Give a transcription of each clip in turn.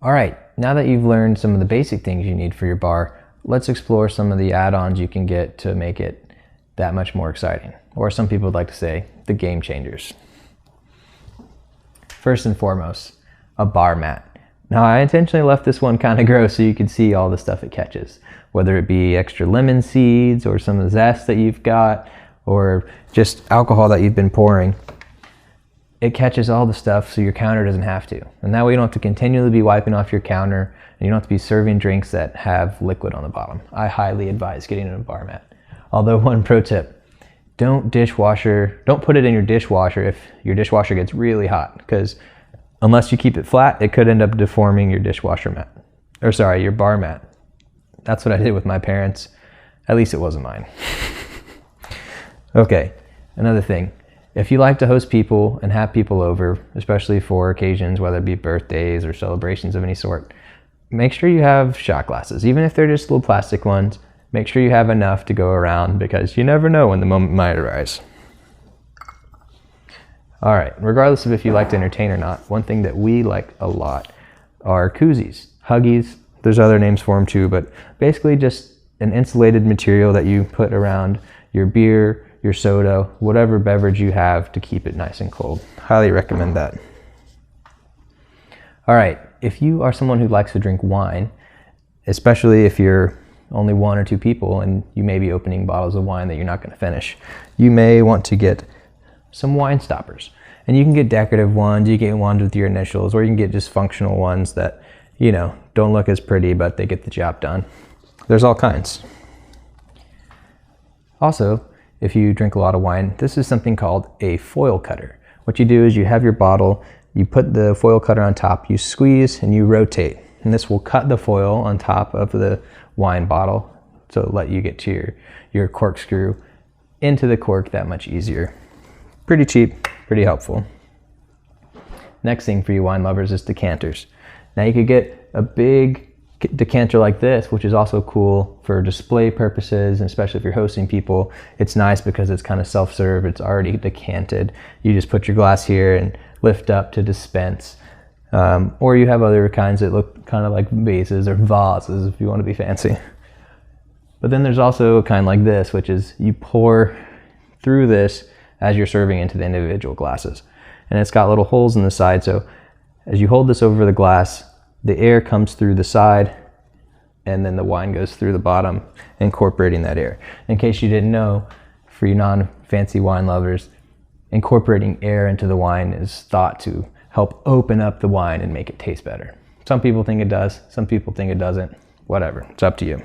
All right, now that you've learned some of the basic things you need for your bar, let's explore some of the add-ons you can get to make it that much more exciting. Or some people would like to say, the game changers. First and foremost, a bar mat. Now I intentionally left this one kind of gross so you can see all the stuff it catches. Whether it be extra lemon seeds or some of the zest that you've got or just alcohol that you've been pouring. It catches all the stuff so your counter doesn't have to. And that way you don't have to continually be wiping off your counter and you don't have to be serving drinks that have liquid on the bottom. I highly advise getting a bar mat. Although one pro tip, don't put it in your dishwasher if your dishwasher gets really hot, because unless you keep it flat, it could end up deforming your your bar mat. That's what I did with my parents. At least it wasn't mine. Okay, another thing. If you like to host people and have people over, especially for occasions, whether it be birthdays or celebrations of any sort, make sure you have shot glasses. Even if they're just little plastic ones, make sure you have enough to go around because you never know when the moment might arise. All right, regardless of if you like to entertain or not, one thing that we like a lot are koozies, huggies. There's other names for them too, but basically just an insulated material that you put around your beer, your soda, whatever beverage you have to keep it nice and cold. Highly recommend that. All right, if you are someone who likes to drink wine, especially if you're only one or two people and you may be opening bottles of wine that you're not going to finish, you may want to get some wine stoppers. And you can get decorative ones, you get ones with your initials, or you can get just functional ones that, don't look as pretty, but they get the job done. There's all kinds. Also, if you drink a lot of wine, this is something called a foil cutter. What you do is you have your bottle, you put the foil cutter on top, you squeeze and you rotate. And this will cut the foil on top of the wine bottle to let you get to your corkscrew into the cork that much easier. Pretty cheap, pretty helpful. Next thing for you wine lovers is decanters. Now you could get a big decanter like this, which is also cool for display purposes, and especially if you're hosting people. It's nice because it's kind of self-serve, it's already decanted. You just put your glass here and lift up to dispense. Or you have other kinds that look kind of like vases or vases if you want to be fancy. But then there's also a kind like this, which is you pour through this as you're serving into the individual glasses. And it's got little holes in the side, so as you hold this over the glass, the air comes through the side and then the wine goes through the bottom, incorporating that air. In case you didn't know, for you non-fancy wine lovers, incorporating air into the wine is thought to help open up the wine and make it taste better. Some people think it does, some people think it doesn't. Whatever, it's up to you.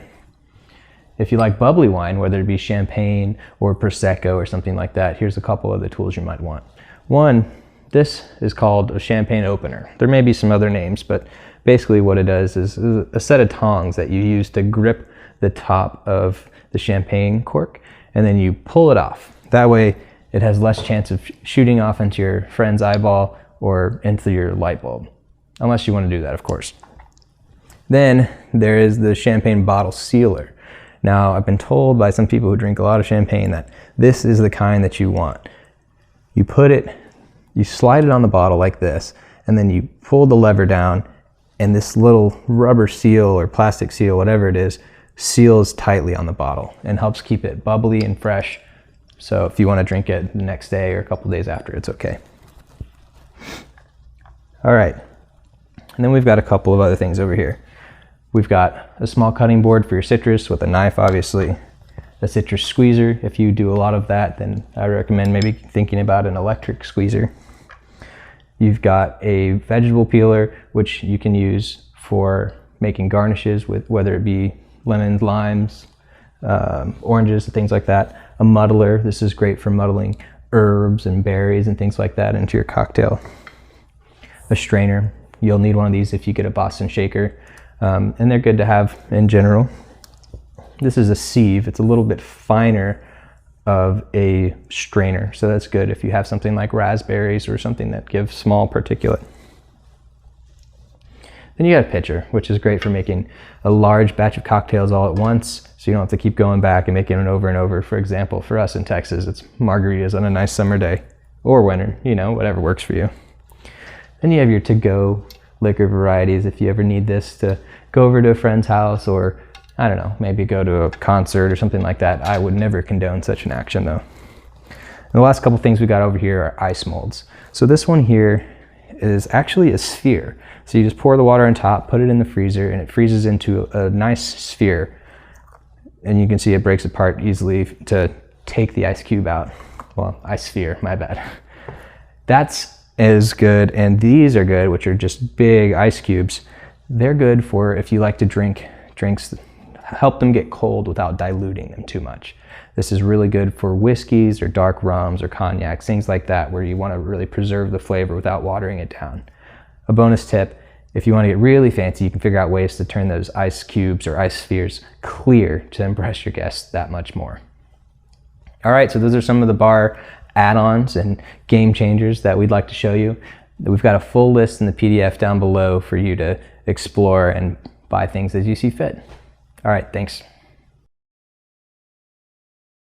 If you like bubbly wine, whether it be champagne or Prosecco or something like that, here's a couple of the tools you might want. One, this is called a champagne opener. There may be some other names, but basically what it does is a set of tongs that you use to grip the top of the champagne cork, and then you pull it off. That way it has less chance of shooting off into your friend's eyeball or into your light bulb, unless you want to do that, of course. Then there is the champagne bottle sealer. Now, I've been told by some people who drink a lot of champagne that this is the kind that you want. You slide it on the bottle like this, and then you pull the lever down, and this little rubber seal or plastic seal, whatever it is, seals tightly on the bottle and helps keep it bubbly and fresh. So if you want to drink it the next day or a couple days after, it's okay. All right, and then we've got a couple of other things over here. We've got a small cutting board for your citrus with a knife, obviously. A citrus squeezer. If you do a lot of that, then I recommend maybe thinking about an electric squeezer. You've got a vegetable peeler, which you can use for making garnishes with whether it be lemons, limes, oranges, and things like that. A muddler. This is great for muddling herbs and berries and things like that into your cocktail. A strainer. You'll need one of these if you get a Boston shaker. And they're good to have in general. This is a sieve. It's a little bit finer of a strainer, so that's good if you have something like raspberries or something that gives small particulate. Then you got a pitcher, which is great for making a large batch of cocktails all at once, so you don't have to keep going back and making it over and over. For example, for us in Texas, it's margaritas on a nice summer day, or winter, whatever works for you. Then you have your to-go liquor varieties if you ever need this to go over to a friend's house, or I don't know, maybe go to a concert or something like that. I would never condone such an action though. And the last couple things we got over here are ice molds. So this one here is actually a sphere. So you just pour the water on top, put it in the freezer, and it freezes into a nice sphere. And you can see it breaks apart easily to take the ice cube out. Well, ice sphere, my bad. That's as good, and these are good, which are just big ice cubes. They're good for if you like to drink drinks, help them get cold without diluting them too much. This is really good for whiskeys or dark rums or cognacs, things like that, where you want to really preserve the flavor without watering it down. A bonus tip, if you want to get really fancy, you can figure out ways to turn those ice cubes or ice spheres clear to impress your guests that much more. All right, so those are some of the bar add-ons and game changers that we'd like to show you. We've got a full list in the PDF down below for you to explore and buy things as you see fit. All right, thanks.